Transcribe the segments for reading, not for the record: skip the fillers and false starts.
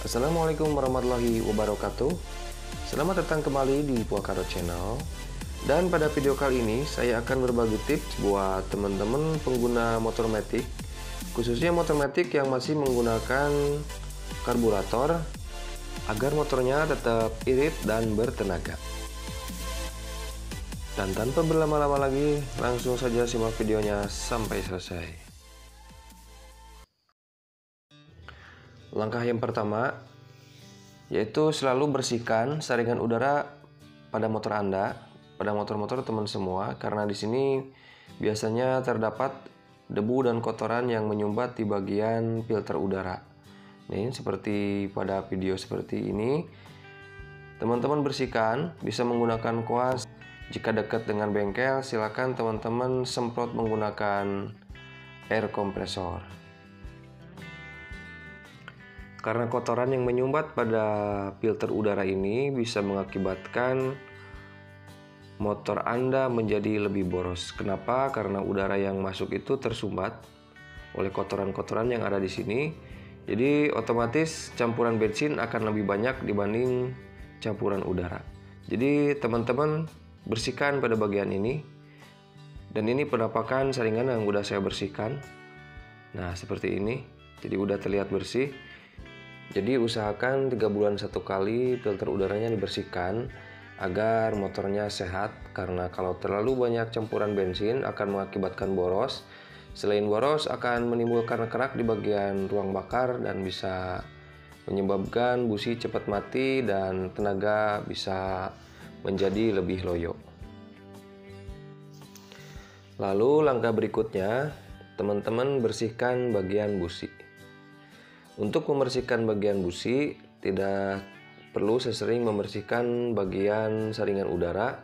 Assalamualaikum warahmatullahi wabarakatuh. Selamat datang kembali di Puakaro Channel. Dan pada video kali ini saya akan berbagi tips buat teman-teman pengguna motor matic, khususnya motor matic yang masih menggunakan karburator, agar motornya tetap irit dan bertenaga. Dan tanpa berlama-lama lagi, langsung saja simak videonya sampai selesai. Langkah yang pertama yaitu selalu bersihkan saringan udara pada motor Anda, pada motor-motor teman semua, karena di sini biasanya terdapat debu dan kotoran yang menyumbat di bagian filter udara. Nih, seperti pada video seperti ini. Teman-teman bersihkan, bisa menggunakan kuas. Jika dekat dengan bengkel, silakan teman-teman semprot menggunakan air kompresor. Karena kotoran yang menyumbat pada filter udara ini bisa mengakibatkan motor Anda menjadi lebih boros. Kenapa? Karena udara yang masuk itu tersumbat oleh kotoran-kotoran yang ada di sini. Jadi otomatis campuran bensin akan lebih banyak dibanding campuran udara. Jadi teman-teman bersihkan pada bagian ini. Dan ini penampakan saringan yang udah saya bersihkan. Nah, seperti ini. Jadi udah terlihat bersih. Jadi usahakan 3 bulan satu kali filter udaranya dibersihkan agar motornya sehat, karena kalau terlalu banyak campuran bensin akan mengakibatkan boros. Selain boros, akan menimbulkan kerak di bagian ruang bakar dan bisa menyebabkan busi cepat mati dan tenaga bisa menjadi lebih loyo. Lalu langkah berikutnya, teman-teman bersihkan bagian busi. Untuk membersihkan bagian busi, tidak perlu sesering membersihkan bagian saringan udara.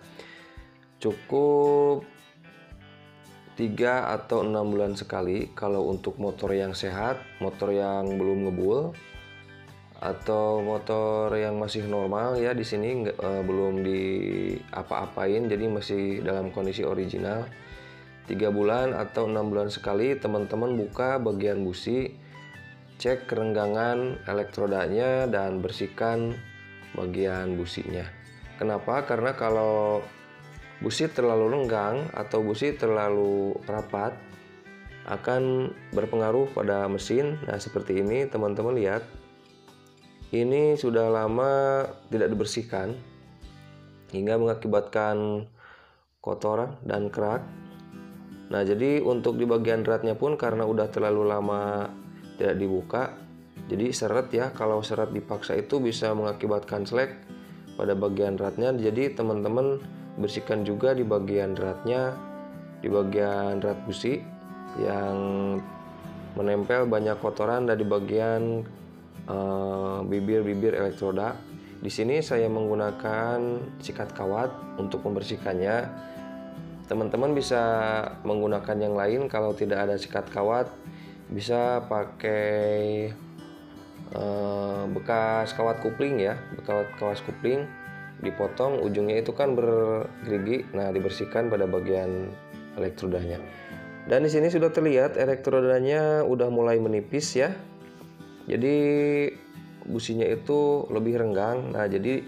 Cukup 3 atau 6 bulan sekali kalau untuk motor yang sehat, motor yang belum ngebul, atau motor yang masih normal ya, di sini belum di apa-apain, jadi masih dalam kondisi original. 3 bulan atau 6 bulan sekali teman-teman buka bagian busi, cek kerenggangan elektrodanya dan bersihkan bagian businya. Kenapa? Karena kalau busi terlalu renggang atau busi terlalu rapat akan berpengaruh pada mesin. Nah, seperti ini teman-teman lihat. Ini sudah lama tidak dibersihkan hingga mengakibatkan kotoran dan kerak. Nah, jadi untuk di bagian ratnya pun karena udah terlalu lama tidak dibuka, jadi seret ya, kalau seret dipaksa itu bisa mengakibatkan selek pada bagian ratnya. Jadi teman-teman bersihkan juga di bagian ratnya, di bagian rat busi yang menempel banyak kotoran dari bagian bibir-bibir elektroda. Di sini saya menggunakan sikat kawat untuk membersihkannya. Teman-teman bisa menggunakan yang lain. Kalau tidak ada sikat kawat, bisa pakai bekas kawat kupling ya, bekas kupling dipotong, ujungnya itu kan bergerigi. Nah, dibersihkan pada bagian elektrodanya. Dan di sini sudah terlihat elektrodanya udah mulai menipis ya. Jadi businya itu lebih renggang. Nah, jadi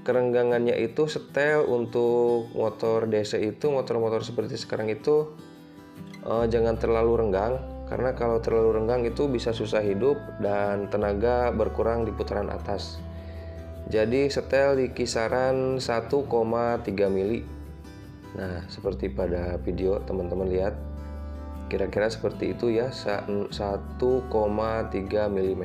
kerenggangannya itu setel untuk motor DC itu, motor-motor seperti sekarang itu jangan terlalu renggang. Karena kalau terlalu renggang itu bisa susah hidup dan tenaga berkurang di putaran atas. Jadi setel di kisaran 1,3 mili. Nah, seperti pada video teman-teman lihat. Kira-kira seperti itu ya, 1,3 mm.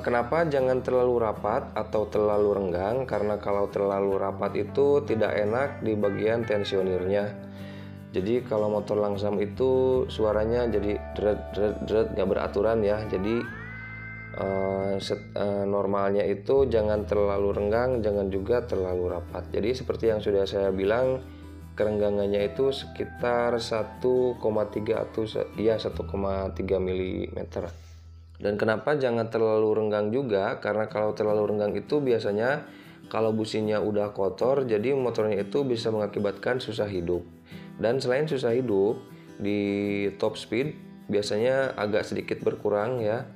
Kenapa jangan terlalu rapat atau terlalu renggang? Karena kalau terlalu rapat itu tidak enak di bagian tensionirnya. Jadi kalau motor langsam itu suaranya jadi dret nggak beraturan ya. Jadi normalnya itu jangan terlalu renggang, jangan juga terlalu rapat. Jadi seperti yang sudah saya bilang, kerenggangannya itu sekitar 1,3 atau ya 1,3 mm. Dan kenapa jangan terlalu renggang juga? Karena kalau terlalu renggang itu biasanya kalau businya udah kotor, jadi motornya itu bisa mengakibatkan susah hidup. Dan selain susah hidup, di top speed biasanya agak sedikit berkurang ya.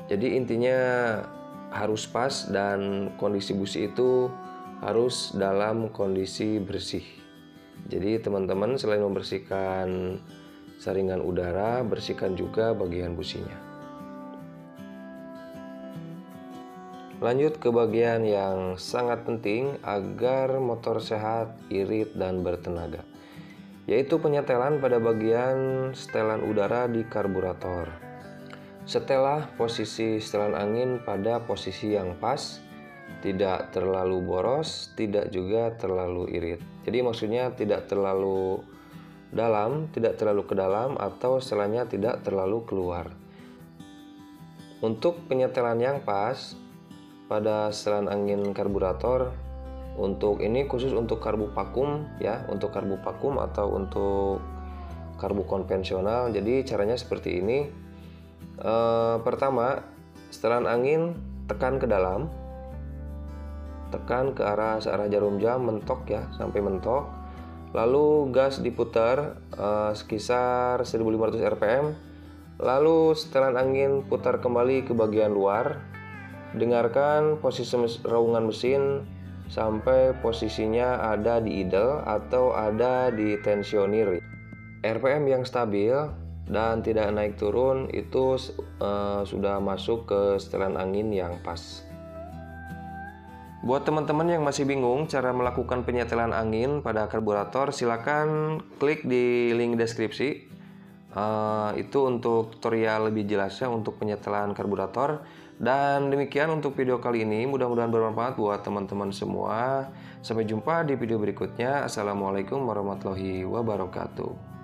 Jadi intinya harus pas dan kondisi busi itu harus dalam kondisi bersih. Jadi teman-teman selain membersihkan saringan udara, bersihkan juga bagian businya. Lanjut ke bagian yang sangat penting agar motor sehat, irit, dan bertenaga, yaitu penyetelan pada bagian setelan udara di karburator. Setelah posisi setelan angin pada posisi yang pas, tidak terlalu boros, tidak juga terlalu irit. Jadi maksudnya tidak terlalu dalam, tidak terlalu ke dalam, atau setelannya tidak terlalu keluar. Untuk penyetelan yang pas pada setelan angin karburator, untuk ini khusus untuk karbu vakum ya, untuk karbu vakum atau untuk karbu konvensional. Jadi caranya seperti ini. Pertama, setelan angin tekan ke dalam, tekan ke arah searah jarum jam, mentok ya, sampai mentok. Lalu gas diputar sekitar 1500 rpm. Lalu setelan angin putar kembali ke bagian luar. Dengarkan posisi raungan mesin sampai posisinya ada di idle atau ada di tensioner. RPM yang stabil dan tidak naik turun itu sudah masuk ke setelan angin yang pas. Buat teman-teman yang masih bingung cara melakukan penyetelan angin pada karburator, silakan klik di link deskripsi. Itu untuk tutorial lebih jelasnya untuk penyetelan karburator. Dan demikian untuk video kali ini, mudah-mudahan bermanfaat buat teman-teman semua. Sampai jumpa di video berikutnya. Assalamualaikum warahmatullahi wabarakatuh.